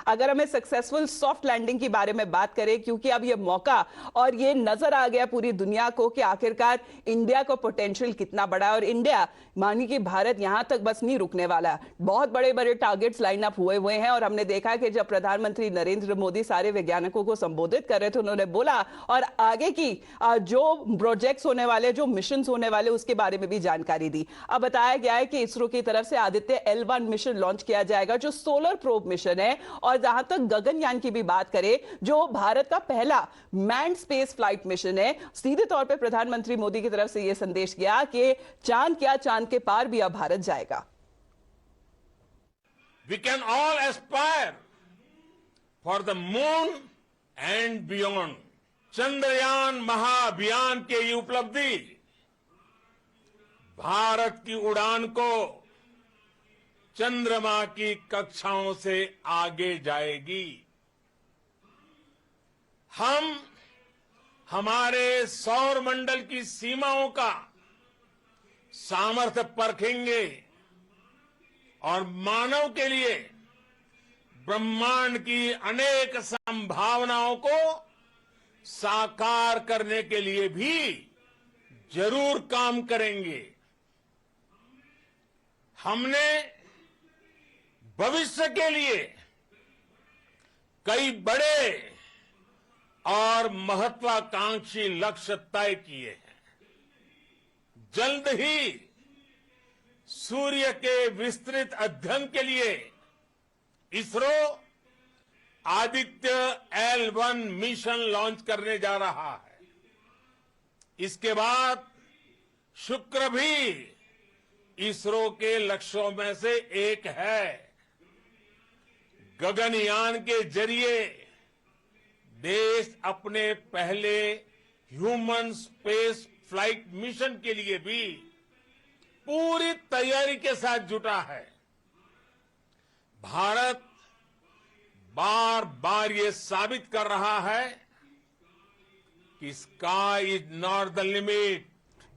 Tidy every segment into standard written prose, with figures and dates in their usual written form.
अगर हमें successful soft landing के बारे में बात करें, क्योंकि अब ये मौका और ये नजर आ गया पूरी दुनिया को कि आखिरकार इंडिया का पोटेंशियल कितना बड़ा है, और इंडिया मानिए कि भारत यहां तक बस नहीं रुकने वाला। बहुत बड़े बड़े टारगेट्स लाइन अप हुए हैं, और हमने देखा कि जब प्रधानमंत्री नरेंद्र मोदी सारे वैज्ञानिकों को संबोधित कर रहे थे, उन्होंने बोला और आगे की जो प्रोजेक्ट्स होने वाले, जो मिशन होने वाले, उसके बारे में भी जानकारी दी। अब बताया गया है कि इसरो की तरफ से आदित्य L1 मिशन लॉन्च किया जाएगा, जो सोलर प्रोब मिशन है। और जहां तक गगनयान की भी बात करें, जो भारत का पहला मैन्ड स्पेस फ्लाइट मिशन है, सीधे तौर पे प्रधानमंत्री मोदी की तरफ से यह संदेश गया कि चांद क्या, चांद के पार भी अब भारत जाएगा। We can all aspire for the moon and beyond. Chandrayaan महाअभियान की ये उपलब्धि भारत की उड़ान को चंद्रमा की कक्षाओं से आगे जाएगी। हम हमारे सौर मंडल की सीमाओं का सामर्थ्य परखेंगे और मानव के लिए ब्रह्मांड की अनेक संभावनाओं को साकार करने के लिए भी जरूर काम करेंगे। हमने भविष्य के लिए कई बड़े और महत्वाकांक्षी लक्ष्य तय किए हैं। जल्द ही सूर्य के विस्तृत अध्ययन के लिए ISRO Aditya L1 mission launch करने जा रहा है। इसके बाद शुक्र भी इसरो के लक्ष्यों में से एक है। गगनयान के जरिए देश अपने पहले ह्यूमन स्पेस फ्लाइट मिशन के लिए भी पूरी तैयारी के साथ जुटा है। भारत बार बार ये साबित कर रहा है कि sky is not the limit.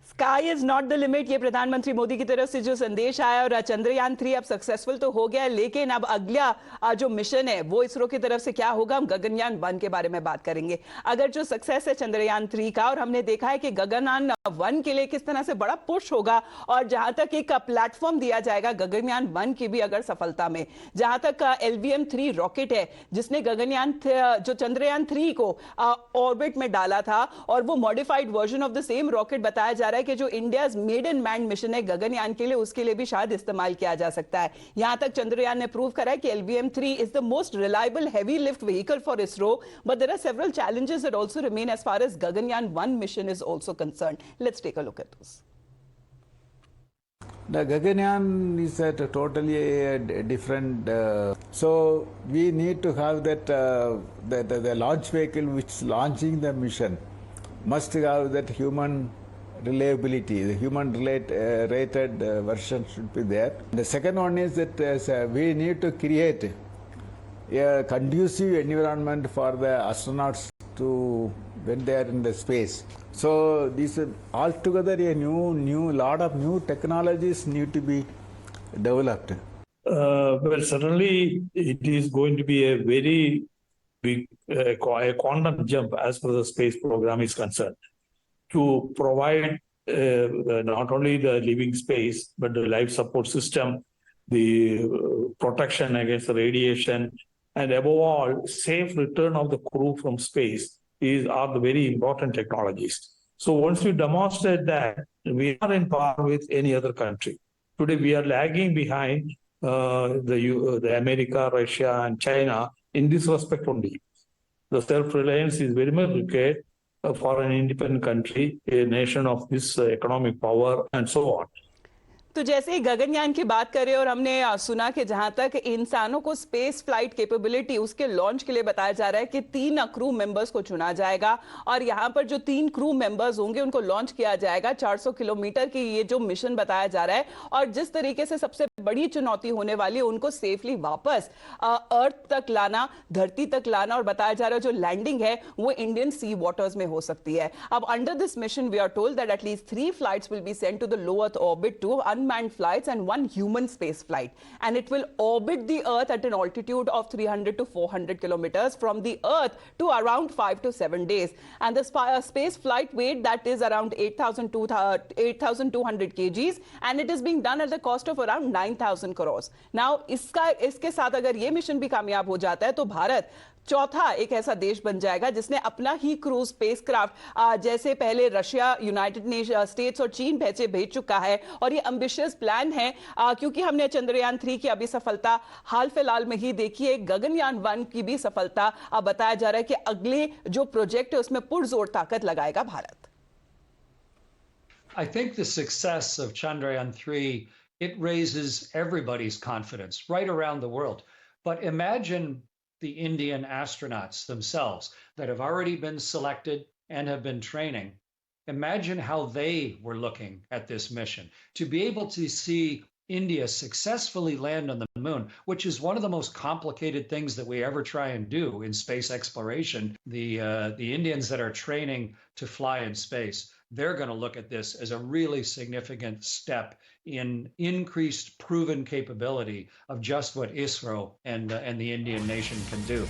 Sky is not the limit, ये प्रधानमंत्री मोदी की तरफ से जो संदेश आया। और चंद्रयान 3 अब सक्सेसफुल तो हो गया, लेकिन अब अगला जो मिशन है वो इसरो की तरफ से क्या होगा, हम गगनयान 1 के बारे में बात करेंगे। अगर जो सक्सेस है चंद्रयान 3 का, और हमने देखा है कि गगनयान 1 के लिए किस तरह से बड़ा पुश होगा, और जहां तक एक प्लेटफॉर्म दिया जाएगा गगनयान 1 की भी अगर सफलता में, जहां तक LVM-3 रॉकेट है जिसने गगनयान जो चंद्रयान 3 को ऑर्बिट में डाला था, और वो modified version of the same rocket बताया जा रहा है कि जो India made in manned mission है गगनयान के लिए, उसके लिए भी शायद इस्तेमाल किया जा सकता है। यहां तक चंद्रयान ने प्रूव करा है कि LVM-3 is the most reliable heavy lift vehicle for ISRO, but there are several challenges that also remain as far as Gaganyaan 1 mission is also concerned. Let's take a look at those. The Gaganyaan is totally different. So we need to have that the launch vehicle which is launching the mission must have that human reliability. The human rated version should be there. The second one is that we need to create a conducive environment for the astronauts to when they are in the space. So these altogether a new lot of new technologies need to be developed. Well, certainly it is going to be a very big a quantum jump as far as the space program is concerned, to provide not only the living space, but the life support system, the protection against the radiation, and above all, safe return of the crew from space are the very important technologies. So once we demonstrate that, we are in par with any other country. Today, we are lagging behind the America, Russia, and China in this respect only. The self-reliance is very much required for an independent country, a nation of this economic power, and so on. तो जैसे ही गगनयान की बात करें, और हमने सुना कि जहां तक इंसानों को स्पेस फ्लाइट कैपेबिलिटी उसके लॉन्च के लिए बताया जा रहा है कि 3 क्रू मेंबर्स को चुना जाएगा, और यहां पर जो 3 क्रू मेंबर्स होंगे उनको लॉन्च किया जाएगा। 400 किलोमीटर की ये जो मिशन बताया जा रहा है, और जिस तरीके से सबसे बड़ी चुनौती होने वाली है उनको सेफली वापस अर्थ तक लाना, धरती तक लाना, और बताया जा रहा है जो लैंडिंग है वो इंडियन सी वाटर्स में हो सकती है। अब under this mission we are told that at least 3 flights will be sent to the low earth orbit two unmanned flights and 1 human space flight. And it will orbit the Earth at an altitude of 300 to 400 kilometers from the Earth to around 5 to 7 days. And the space flight weight, that is around 8,200 kgs, and it is being done at the cost of around 9,000 crores. Now, इसके साथ अगर ये mission भी कामयाब हो जाता है तो भारत चौथा एक ऐसा देश बन जाएगा जिसने अपना ही क्रूज स्पेसक्राफ्ट जैसे पहले रशिया, यूनाइटेड स्टेट्स और चीन भेज चुका है। और ये एम्बिशियस प्लान है क्योंकि हमने चंद्रयान 3 की अभी सफलता हाल फिलहाल में ही देखी है, गगनयान 1 की भी सफलता बताया जा रहा है कि अगले जो प्रोजेक्ट है उसमें पुरजोर ताकत लगाएगा Bharat. I think the success of Chandrayaan 3, it raises everybody's confidence right around the world. But imagine the Indian astronauts themselves that have already been selected and have been training. Imagine how they were looking at this mission. To be able to see India successfully land on the moon, which is one of the most complicated things that we ever try and do in space exploration. The Indians that are training to fly in space, they're going to look at this as a really significant step in increased proven capability of just what ISRO and the Indian nation can do.